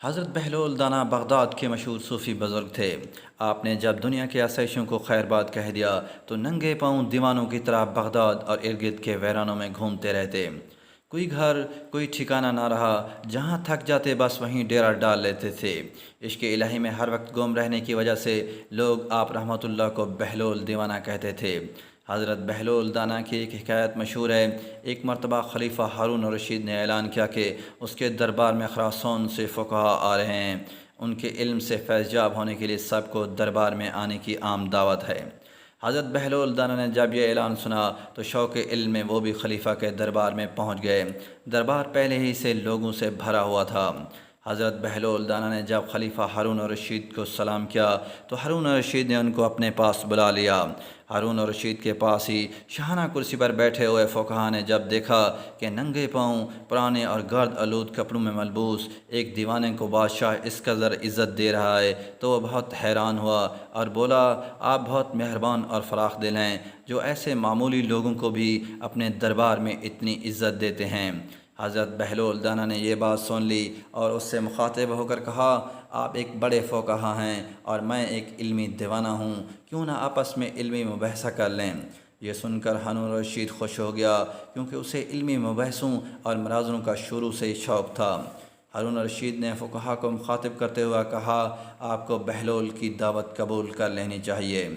حضرت بہلول دانا بغداد کے مشہور صوفی بزرگ تھے۔ آپ نے جب دنیا کے آسائشوں کو خیر بات کہہ دیا تو ننگے پاؤں دیوانوں کی طرح بغداد اور ارد گرد کے ویرانوں میں گھومتے رہتے۔ کوئی گھر کوئی ٹھکانہ نہ رہا، جہاں تھک جاتے بس وہیں ڈیرا ڈال لیتے تھے۔ عشق الہی میں ہر وقت گم رہنے کی وجہ سے لوگ آپ رحمۃ اللہ کو بہلول دیوانہ کہتے تھے۔ حضرت بہلول دانا کی ایک حکایت مشہور ہے۔ ایک مرتبہ خلیفہ ہارون الرشید نے اعلان کیا کہ اس کے دربار میں خراسان سے فقہا آ رہے ہیں، ان کے علم سے فیض یاب ہونے کے لیے سب کو دربار میں آنے کی عام دعوت ہے۔ حضرت بہلول دانا نے جب یہ اعلان سنا تو شوق علم میں وہ بھی خلیفہ کے دربار میں پہنچ گئے۔ دربار پہلے ہی سے لوگوں سے بھرا ہوا تھا۔ حضرت بہلول دانا نے جب خلیفہ ہارون الرشید کو سلام کیا تو ہارون الرشید نے ان کو اپنے پاس بلا لیا۔ ہارون الرشید کے پاس ہی شاہانہ کرسی پر بیٹھے ہوئے فقہا نے جب دیکھا کہ ننگے پاؤں پرانے اور گرد آلود کپڑوں میں ملبوس ایک دیوانے کو بادشاہ اس قدر عزت دے رہا ہے تو وہ بہت حیران ہوا اور بولا، آپ بہت مہربان اور فراخ دل ہیں جو ایسے معمولی لوگوں کو بھی اپنے دربار میں اتنی عزت دیتے ہیں۔ حضرت بہلول دانا نے یہ بات سن لی اور اس سے مخاطب ہو کر کہا، آپ ایک بڑے فقہا ہیں اور میں ایک علمی دیوانہ ہوں، کیوں نہ آپس میں علمی مباحثہ کر لیں۔ یہ سن کر ہارون الرشید خوش ہو گیا، کیونکہ اسے علمی مباحثوں اور مناظروں کا شروع سے ہی شوق تھا۔ ہارون الرشید نے فقہا کو مخاطب کرتے ہوئے کہا، آپ کو بہلول کی دعوت قبول کر لینی چاہیے۔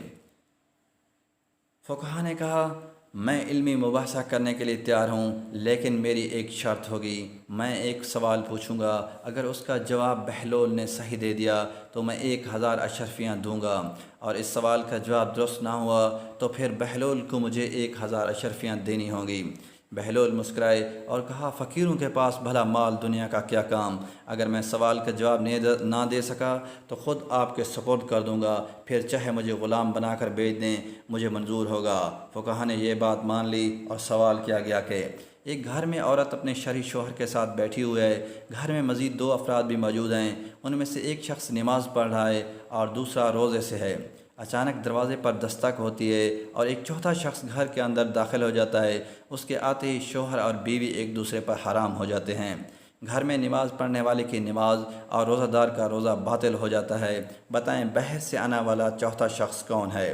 فقہا نے کہا، میں علمی مباحثہ کرنے کے لیے تیار ہوں، لیکن میری ایک شرط ہوگی۔ میں ایک سوال پوچھوں گا، اگر اس کا جواب بہلول نے صحیح دے دیا تو میں 1000 اشرفیاں دوں گا، اور اس سوال کا جواب درست نہ ہوا تو پھر بہلول کو مجھے 1000 اشرفیاں دینی ہوں گی۔ بہلول مسکرائے اور کہا، فقیروں کے پاس بھلا مال دنیا کا کیا کام؟ اگر میں سوال کا جواب نہ دے سکا تو خود آپ کے سپرد کر دوں گا، پھر چاہے مجھے غلام بنا کر بیچ دیں، مجھے منظور ہوگا۔ فقہا نے یہ بات مان لی اور سوال کیا گیا کہ ایک گھر میں عورت اپنے شرعی شوہر کے ساتھ بیٹھی ہوئی ہے، گھر میں مزید 2 افراد بھی موجود ہیں، ان میں سے ایک شخص نماز پڑھ رہا ہے اور دوسرا روزے سے ہے۔ اچانک دروازے پر دستک ہوتی ہے اور ایک چوتھا شخص گھر کے اندر داخل ہو جاتا ہے۔ اس کے آتے ہی شوہر اور بیوی ایک دوسرے پر حرام ہو جاتے ہیں۔ گھر میں نماز پڑھنے والے کی نماز اور روزہ دار کا روزہ باطل ہو جاتا ہے۔ بتائیں بحث سے آنے والا چوتھا شخص کون ہے؟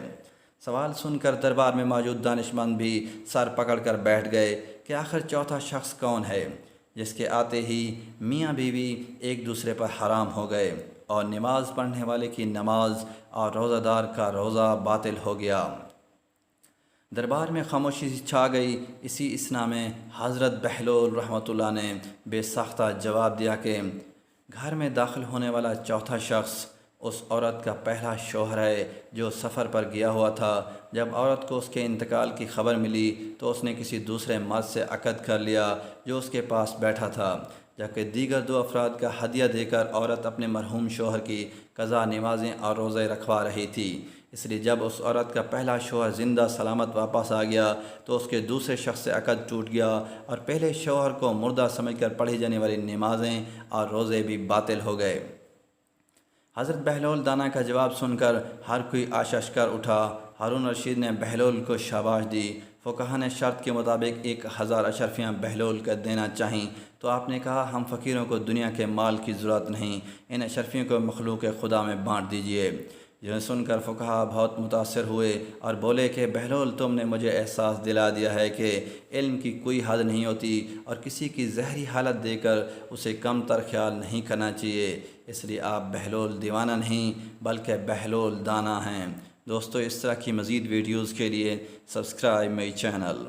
سوال سن کر دربار میں موجود دانشمند بھی سر پکڑ کر بیٹھ گئے کہ آخر چوتھا شخص کون ہے جس کے آتے ہی میاں بیوی ایک دوسرے پر حرام ہو گئے اور نماز پڑھنے والے کی نماز اور روزہ دار کا روزہ باطل ہو گیا۔ دربار میں خاموشی چھا گئی۔ اسی اثنا میں حضرت بہلول رحمۃ اللہ نے بے ساختہ جواب دیا کہ گھر میں داخل ہونے والا چوتھا شخص اس عورت کا پہلا شوہر ہے جو سفر پر گیا ہوا تھا۔ جب عورت کو اس کے انتقال کی خبر ملی تو اس نے کسی دوسرے مرد سے عقد کر لیا جو اس کے پاس بیٹھا تھا، جبکہ دیگر 2 افراد کا ہدیہ دے کر عورت اپنے مرحوم شوہر کی قضا نمازیں اور روزے رکھوا رہی تھی۔ اس لیے جب اس عورت کا پہلا شوہر زندہ سلامت واپس آ گیا تو اس کے دوسرے شخص سے عقد ٹوٹ گیا اور پہلے شوہر کو مردہ سمجھ کر پڑھی جانے والی نمازیں اور روزے بھی باطل ہو گئے۔ حضرت بہلول دانا کا جواب سن کر ہر کوئی آشش کر اٹھا۔ ہارون الرشید نے بہلول کو شاباش دی۔ فقہا نے شرط کے مطابق 1000 اشرفیاں بہلول کا دینا چاہیں تو آپ نے کہا، ہم فقیروں کو دنیا کے مال کی ضرورت نہیں، ان اشرفیوں کو مخلوق خدا میں بانٹ دیجئے۔ یہ سن کر فقہا بہت متاثر ہوئے اور بولے کہ بہلول، تم نے مجھے احساس دلا دیا ہے کہ علم کی کوئی حد نہیں ہوتی اور کسی کی زہری حالت دے کر اسے کم تر خیال نہیں کرنا چاہیے، اس لیے آپ بہلول دیوانہ نہیں بلکہ بہلول دانا ہیں۔ دوستو، اس طرح کی مزید ویڈیوز کے لیے سبسکرائب مائی چینل۔